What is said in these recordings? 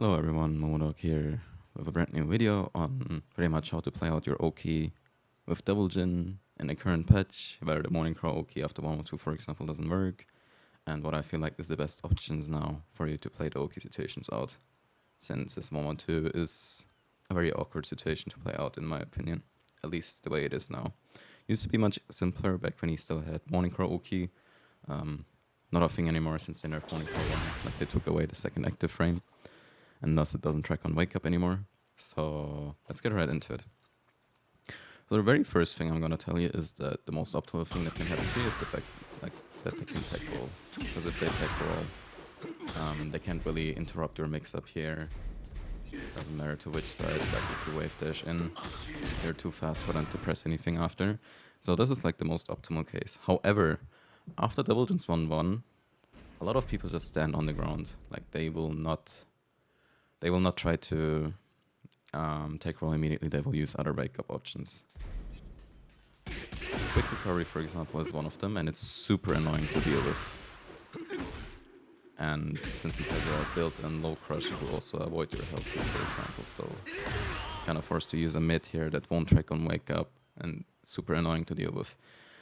Hello everyone, Momo-Dog here with a brand new video on pretty much how to play out your Oki with Devil Jin in the current patch, where the Morning Crow Oki after 102 for example doesn't work, and what I feel like is the best options now for you to play the Oki situations out, since this 102 is a very awkward situation to play out in my opinion, at least the way it is now. Used to be much simpler back when he still had Morning Crow Oki, not a thing anymore since they nerfed Morning Crow 1, like they took away the second active frame. And thus it doesn't track on wake up anymore. So let's get right into it. So the very first thing I'm gonna tell you is that the most optimal thing that can happen to you is the fact that they can tech roll. Because if they tech roll, they can't really interrupt your mix up here. Doesn't matter to which side, like if you wave dash in, you're too fast for them to press anything after. So this is like the most optimal case. However, after Devil Jin's 1-1, a lot of people just stand on the ground. Like they will not try to take roll immediately, they will use other wake up options. Quick recovery, for example, is one of them, and it's super annoying to deal with. And since it has a built-in low crush, it will also avoid your health steal, for example, so kind of forced to use a mid here that won't track on wake up, and super annoying to deal with.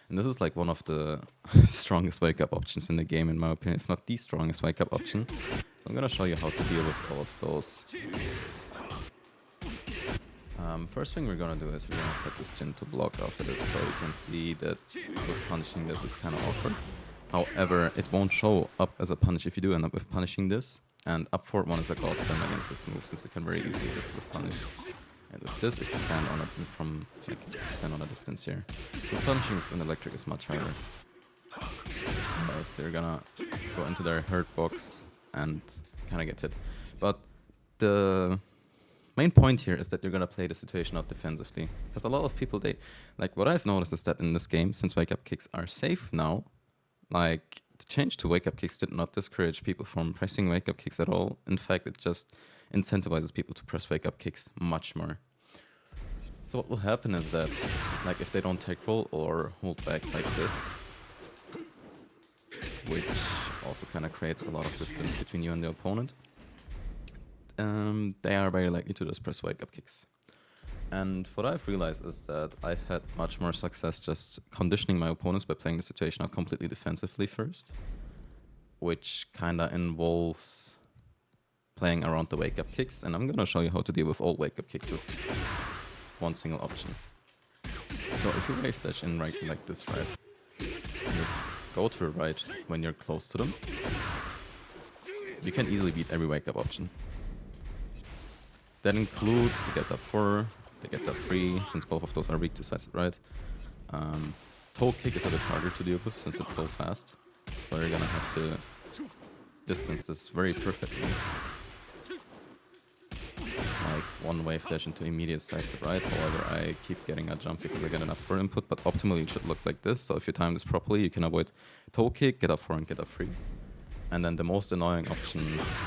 And this is like one of the strongest wake up options in the game, in my opinion, if not the strongest wake up option. I'm gonna show you how to deal with all of those. First thing we're gonna do is we're gonna set this Jin to block after this, so you can see that with punishing this is kind of awkward. However, it won't show up as a punish if you do end up with punishing this, and up forward 1 is a godsend against this move, since you can very easily just with punish. And with this, if you stand on it from, like, stand on a distance here, the punishing with an electric is much harder. So you're gonna go into their hurt box and kind of get hit. But the main point here is that you're gonna play the situation out defensively, because a lot of people, like what I've noticed is that in this game, since wake up kicks are safe now, like the change to wake up kicks did not discourage people from pressing wake up kicks at all. In fact, it just incentivizes people to press wake up kicks much more. So what will happen is that, like if they don't take roll or hold back like this, which also kind of creates a lot of distance between you and the opponent, they are very likely to just press wake up kicks. And what I've realized is that I've had much more success just conditioning my opponents by playing the situation out completely defensively first, which kind of involves playing around the wake up kicks, and I'm gonna show you how to deal with all wake up kicks with one single option. So if you wave dash in right like this, right, you go to the right when you're close to them, you can easily beat every wake up option. That includes the get up 4, the get up 3, since both of those are weak to sides right. Toe kick is a bit harder to deal with since it's so fast, so you're gonna have to distance this very perfectly. Like one wave dash into immediate sidestep right, however I keep getting a jump because I get enough for input, but optimally it should look like this, so if you time this properly you can avoid toe kick, get up 4 and get up 3. And then the most annoying option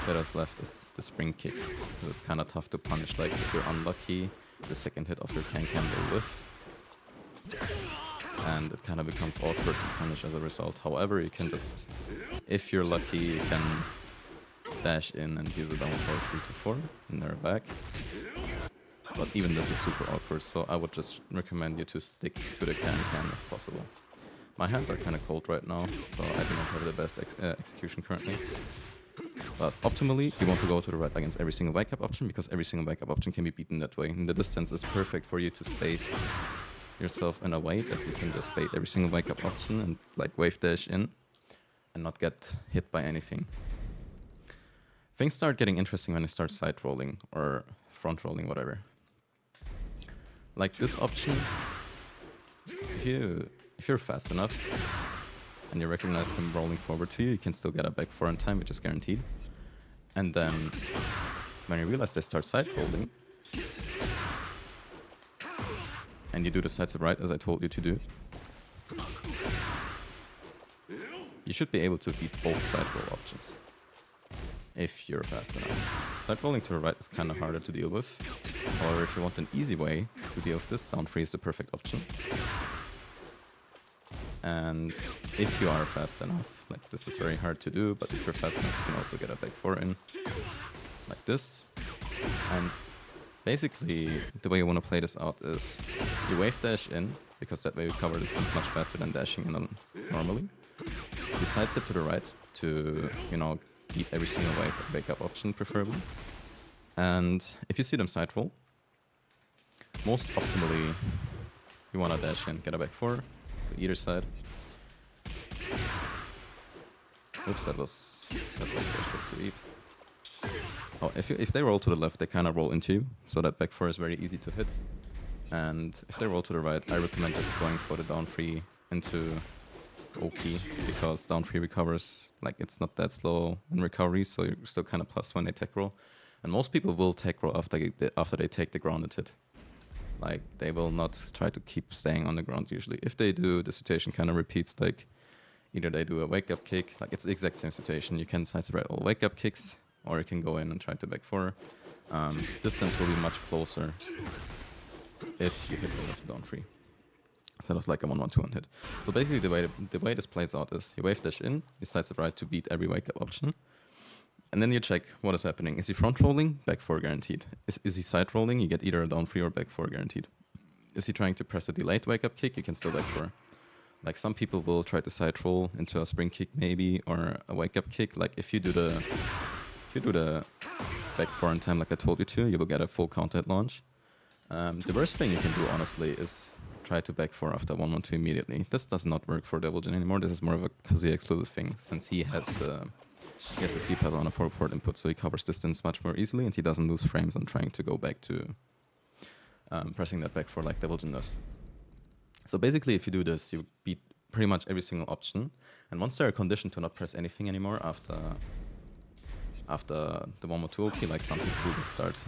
that is left is the spring kick, because it's kind of tough to punish, like if you're unlucky, the second hit of your can will whiff. And it kind of becomes awkward to punish as a result. However, you can just, if you're lucky, you can dash in and use a down 4 3 to 4 and they're back. But even this is super awkward, so I would just recommend you to stick to the can if possible. My hands are kind of cold right now, so I do not have the best execution currently. But optimally, you want to go to the right against every single wake up option, because every single wake up option can be beaten that way. And the distance is perfect for you to space yourself in a way that you can just bait every single wake up option and like wave dash in and not get hit by anything. Things start getting interesting when you start side rolling or front rolling, whatever. Like this option, if you're fast enough and you recognize them rolling forward to you, you can still get a back 4 in time, which is guaranteed. And then when you realize they start side rolling, and you do the sidestep right as I told you to do, you should be able to beat both side roll options if you're fast enough. Side rolling to the right is kind of harder to deal with. However, if you want an easy way to deal with this, down 3 is the perfect option. And if you are fast enough, like this is very hard to do, but if you're fast enough, you can also get a back 4 in. like this. And basically, the way you want to play this out is you wave dash in, because that way you cover distance much faster than dashing in normally. You sidestep to the right to, you know, beat every single wake up option, preferably. And if you see them side roll, most optimally, you want to dash in, get a back 4, so either side. Oops, that back dash was too deep. Oh, if they roll to the left, they kind of roll into you, so that back 4 is very easy to hit. And if they roll to the right, I recommend just going for the down 3 into Oki, because down 3 recovers, like it's not that slow in recovery, so you're still kind of plus when they tech roll. And most people will tech roll after they take the grounded hit. Like, they will not try to keep staying on the ground usually. If they do, the situation kind of repeats, like either they do a wake up kick, like it's the exact same situation. You can sidestep right all wake up kicks, or you can go in and try to back 4. Distance will be much closer if you hit with down 3 instead of like a 1-1-2 hit. So basically the way this plays out is you wave dash in, you sidestep right to beat every wake up option. And then you check what is happening. Is he front rolling? Back 4 guaranteed. Is he side rolling? You get either a down 3 or back 4 guaranteed. Is he trying to press a delayed wake up kick? You can still back 4. Like, some people will try to side roll into a spring kick maybe, or a wake up kick. Like, if you do the back 4 in time like I told you to, you will get a full counter at launch. The worst thing you can do, honestly, is try to back 4 after 1-1-2 immediately. This does not work for Devil Jin anymore. This is more of a Kazuya exclusive thing, since he has the C pedal on a forward input, so he covers distance much more easily, and he doesn't lose frames on trying to go back to pressing that back 4 like Devil Jin does. So basically, if you do this, you beat pretty much every single option. And once they're conditioned to not press anything anymore after the 1-2 Oki, like some people will start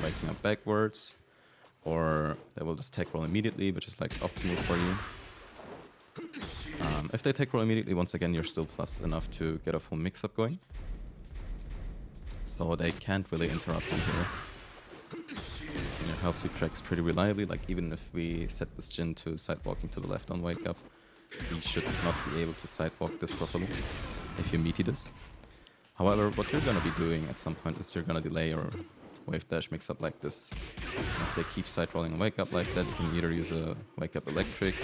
waking up backwards, or they will just tech roll immediately, which is like optimal for you. If they tech roll immediately, once again, you're still plus enough to get a full mix-up going. So they can't really interrupt you here. And your health sweep tracks pretty reliably, like even if we set this Jin to sidewalking to the left on wake up, we should not be able to sidewalk this properly if you meaty this. However, what you're gonna be doing at some point is you're gonna delay your wave dash mix up like this. And if they keep side rolling a wake up like that, you can either use a wake up electric,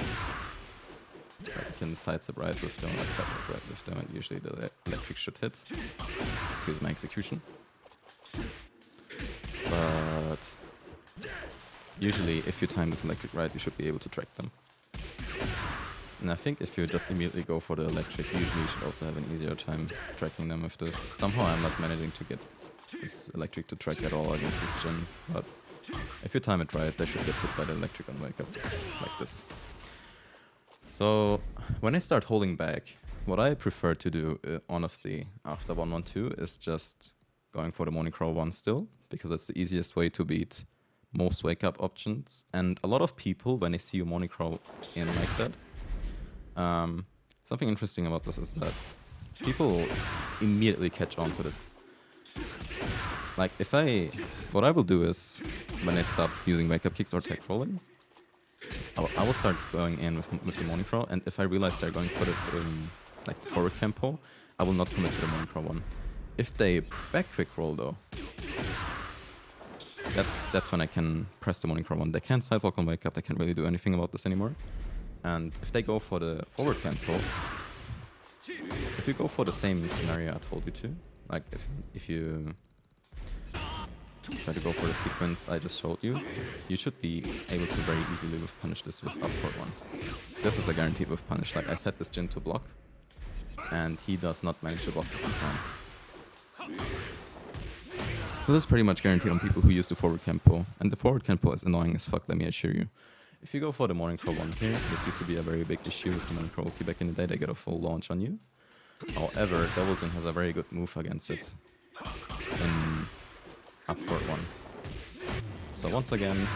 or you can sidestep right with them, like sidestep right with them, and usually the electric should hit. Excuse my execution. But usually, if you time this electric right, you should be able to track them. And I think if you just immediately go for the electric, usually you should also have an easier time tracking them with this. Somehow I'm not managing to get this electric to track at all against this Jin, but if you time it right, they should get hit by the electric on wake up, like this. So when I start holding back, what I prefer to do, honestly, after 1-1-2 is just going for the Morning Crow 1 still, because that's the easiest way to beat most wake up options. And a lot of people, when they see you Morning Crow in like that, something interesting about this is that people immediately catch on to this. Like, what I will do is, when I stop using wake up kicks or tech rolling, I will start going in with the Morning Crow, and if I realize they're going for the like forward tempo, I will not commit to the Morning Crow 1. If they back quick roll though, that's when I can press the Morning Crow 1. They can't sidewalk on wake up, they can't really do anything about this anymore. And if they go for the forward tempo, if you go for the same scenario I told you to, like if you try to go for the sequence I just showed you, you should be able to very easily whiff punish this with up forward 1. This is a guaranteed whiff punish. Like, I set this Jin to block, and he does not manage to block this in time. This is pretty much guaranteed on people who use the forward tempo, and the forward tempo is annoying as fuck, let me assure you. If you go for the Morning Crow 1 here, this used to be a very big issue with the Morning Crow Oki back in the day, they get a full launch on you. However, Devil Jin has a very good move against it in up forward 1. So once again,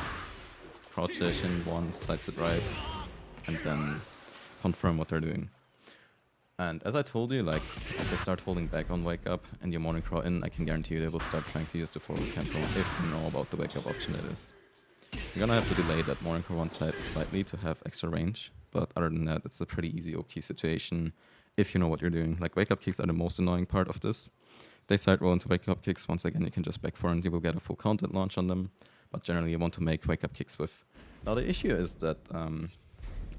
crouch dash in 1, sidestep right, and then confirm what they're doing. And as I told you, like, if they start holding back on wake up and your Morning Crow in, I can guarantee you they will start trying to use the forward tempo if you know about the wake up option it is. You're gonna have to delay that Morning Crow 1 side slightly to have extra range, but other than that, it's a pretty easy Oki situation if you know what you're doing. Like, wake up kicks are the most annoying part of this, They side roll into wake up kicks. Once again, you can just back 4 and you will get a full counted launch on them. But generally, you want to make wake up kicks with. Now, the issue is that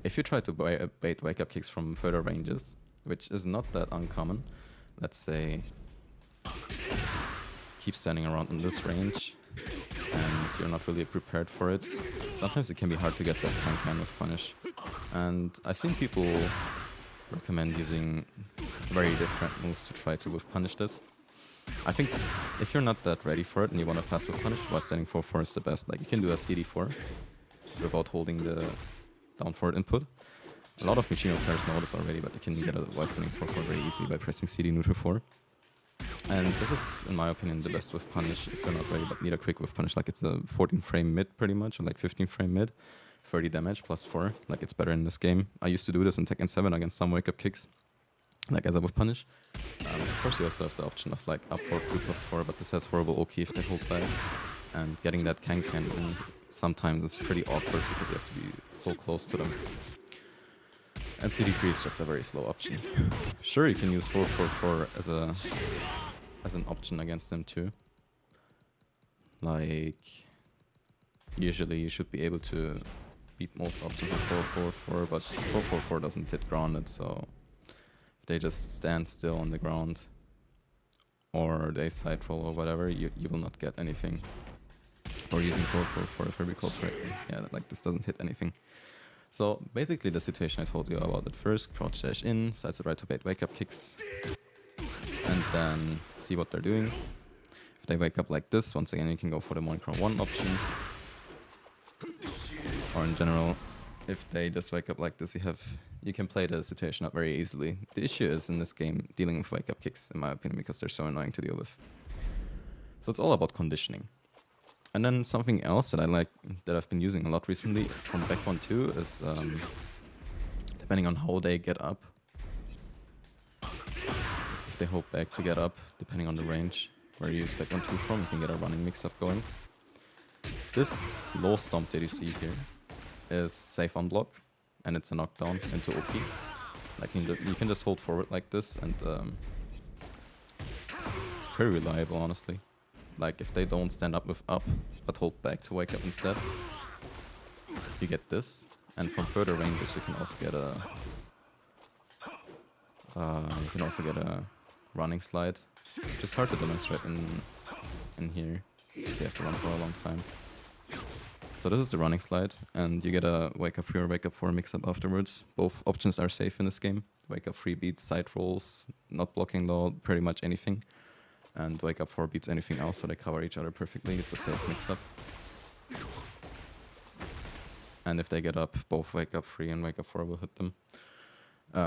if you try to bait wake up kicks from further ranges, which is not that uncommon, let's say keep standing around in this range and you're not really prepared for it, sometimes it can be hard to get that can with punish. And I've seen people recommend using very different moves to try to with punish this. I think if you're not that ready for it and you want to fast with punish, while standing 4-4 is the best. Like, you can do a CD4 without holding the down forward input. A lot of Mishimas players know this already, but you can get a while standing 4-4 very easily by pressing CD neutral 4. And this is, in my opinion, the best with punish if you're not ready, but need a quick with punish. Like, it's a 14 frame mid pretty much, or like 15 frame mid, 30 damage plus 4. Like, it's better in this game. I used to do this in Tekken 7 against some wake up kicks, like as I with punish. Of course, you also have the option of like up 4 3 plus 4, but this has horrible OK if they hold back. And getting that can in sometimes is pretty awkward because you have to be so close to them. And CD3 is just a very slow option. Sure, you can use 4-4-4 as an option against them too. Like, usually you should be able to beat most options with 4-4-4, but 4-4-4 doesn't hit grounded, so if they just stand still on the ground or they side roll or whatever, you will not get anything. Or using 4-4-4 if I recall correctly. Yeah, like this doesn't hit anything. So basically the situation I told you about at first, crouch dash in, sides right to bait wake up kicks, and then see what they're doing. If they wake up like this, once again you can go for the Morning Crow 1 option. Or in general, if they just wake up like this, you can play the situation up very easily. The issue is in this game dealing with wake up kicks, in my opinion, because they're so annoying to deal with. So it's all about conditioning. And then something else that I like, that I've been using a lot recently from back 1-2 is depending on how they get up. If they hold back to get up, depending on the range where you use back 1-2 from, you can get a running mix-up going. This low stomp that you see here is safe on block, and it's a knockdown into OP. Like, you can just hold forward like this, and it's pretty reliable, honestly. Like, if they don't stand up with up, but hold back to wake up instead, you get this. And from further ranges, you can also get a running slide, which is hard to demonstrate in here, since you have to run for a long time. So this is the running slide, and you get a wake up 3 or wake up 4 mix up afterwards. Both options are safe in this game. Wake up 3 beats side rolls, not blocking low, pretty much anything. And wake up 4 beats anything else, so they cover each other perfectly. It's a safe mix-up. And if they get up, both wake up 3 and wake up 4 will hit them.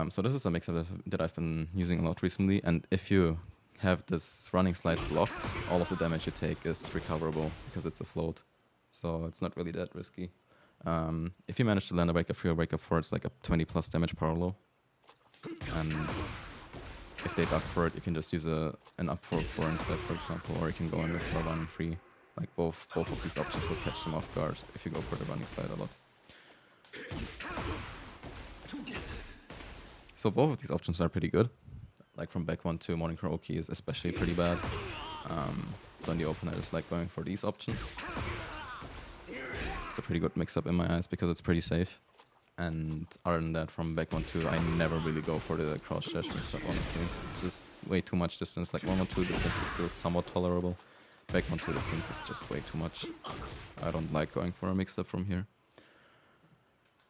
So this is a mix-up that I've been using a lot recently. And if you have this running slide blocked, all of the damage you take is recoverable because it's a float. So it's not really that risky. If you manage to land a wake up 3 or wake up 4, it's like a 20 plus damage power low. And if they duck for it, you can just use an up 4-4 instead, for example, or you can go in with a running 3. Like, both of these options will catch them off guard if you go for the running slide a lot. So both of these options are pretty good. Like, from back 1-2, Morning Crow Oki is especially pretty bad. So in the open, I just like going for these options. It's a pretty good mix-up in my eyes because it's pretty safe. And other than that, from back 1-2, I never really go for the crouch dash mix-up, honestly. It's just way too much distance. Like, 1-1-2 distance is still somewhat tolerable. Back 1-2 distance is just way too much. I don't like going for a mix-up from here.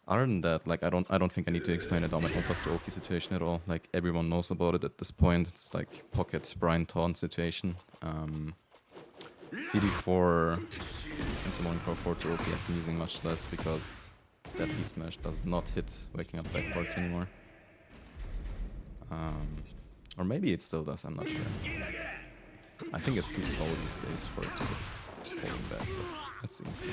Other than that, like, I don't think I need to explain the down and plus to Oki situation at all. Like, everyone knows about it at this point. It's like pocket Brian Taunt situation. CD4 into Morning Crow 4 to Oki I've been using much less because that heat smash does not hit waking up backwards anymore. Or maybe it still does, I'm not sure. I think it's too slow these days for it to hit holding back, but let's see.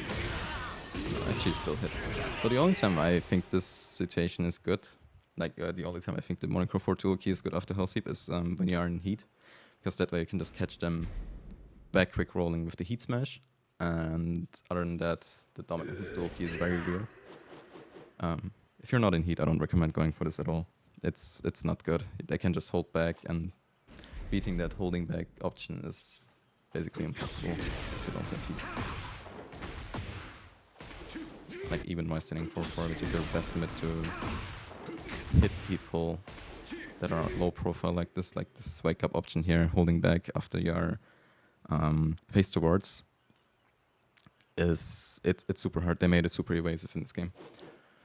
No, actually it still hits. So the only time I think this situation is good, like the only time I think the Morning Crow 4 2 key is good after Hell Sweep is when you are in heat. Because that way you can just catch them back quick rolling with the heat smash. And other than that, the dominant pistol key is very real. If you're not in heat, I don't recommend going for this at all. It's not good. They can just hold back, and beating that holding back option is basically impossible if you don't have heat. Like even my standing 4-4, which is your best mid to hit people that are low profile like this wake up option here, holding back after your face towards, it's super hard. They made it super evasive in this game.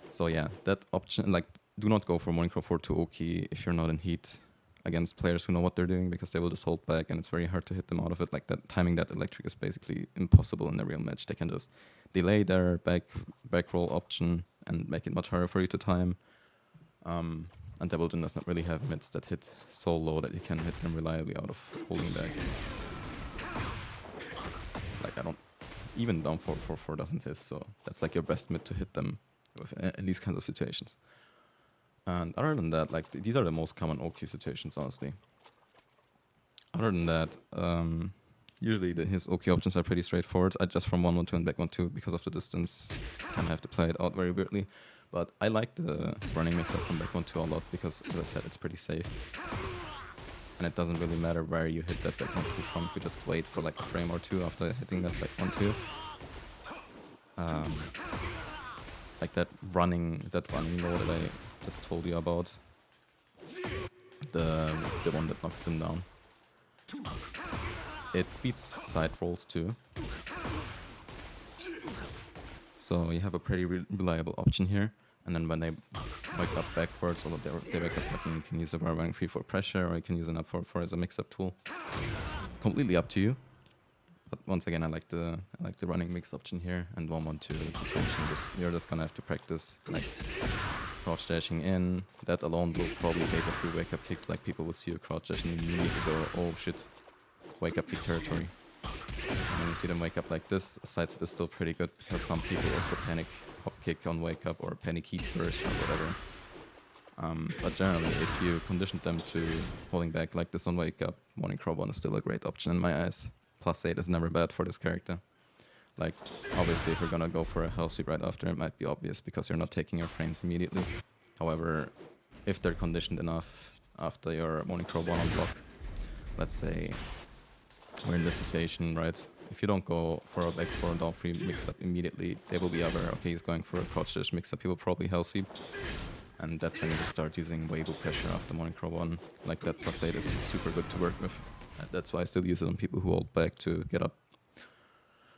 So yeah, that option, like, do not go for Morning Crow 4 to Oki if you're not in heat against players who know what they're doing, because they will just hold back and it's very hard to hit them out of it. Like that timing that electric is basically impossible in a real match. They can just delay their back roll option and make it much harder for you to time. And Devil Jin does not really have mids that hit so low that you can hit them reliably out of holding back. Like I don't, even down 4-4-4 doesn't hit, so that's like your best mid to hit them in these kinds of situations. And other than that, like these are the most common OQ situations, honestly. Other than that, usually his OQ options are pretty straightforward. I just from 1-1-2 and back 1-2 because of the distance, kind of have to play it out very weirdly. But I like the running mix-up from back 1-2 a lot because, as I said, it's pretty safe. And it doesn't really matter where you hit that back 1-2 from if you just wait for like a frame or two after hitting that back 1-2. Like that running low that I just told you about, the one that knocks him down. It beats side rolls too. So you have a pretty reliable option here. And then when they wake up backwards, although they wake up button, you can use a bar running 3-4 pressure, or you can use an up 4-4 as a mix-up tool. Completely up to you. But once again, I like the running mix option here, and 1-1-2 situation. You're just gonna have to practice like crouch dashing in. That alone will probably bait a few wake up kicks. Like people will see you crouch dash and immediately go, oh shit, wake up kick territory. And when you see them wake up like this, sidestep is still pretty good because some people also panic hop kick on wake up or panic heat burst or whatever. But generally, if you condition them to holding back like this on wake up, Morning Crow 1 is still a great option in my eyes. +8 is never bad for this character. Like, obviously, if you're gonna go for a hell sweep right after, it might be obvious because you're not taking your frames immediately. However, if they're conditioned enough after your Morning Crow 1 on block, let's say we're in this situation, right? If you don't go for a back 4 down 3 mix-up immediately, they will be aware, okay, he's going for a crouch dash mix-up, he will probably hell sweep. And that's when you just start using Weibo pressure after Morning Crow 1. Like that +8 is super good to work with. That's why I still use it on people who hold back to get up.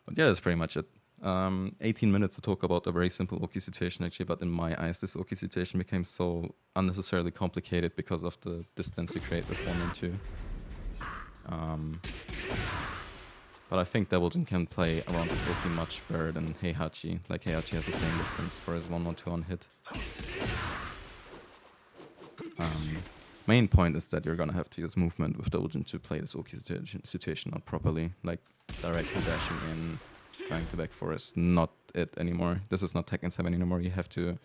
But yeah, that's pretty much it. 18 minutes to talk about a very simple Oki situation actually, but in my eyes this Oki situation became so unnecessarily complicated because of the distance you create with 1 and 2. But I think Devil Jin can play around this Oki much better than Heihachi. Like Heihachi has the same distance for his 1-1-2 on hit. Main point is that you're gonna have to use movement with Devil Jin to play this Oki situation out properly. Like directly dashing in, trying to back 4 is not it anymore. This is not Tekken 7 anymore. You have to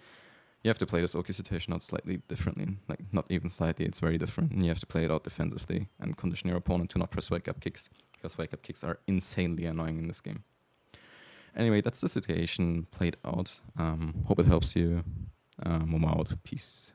play this Oki situation out slightly differently. Like not even slightly, it's very different. And you have to play it out defensively and condition your opponent to not press wake up kicks, because wake up kicks are insanely annoying in this game. Anyway, that's the situation played out. Hope it helps you. Momo out. Peace.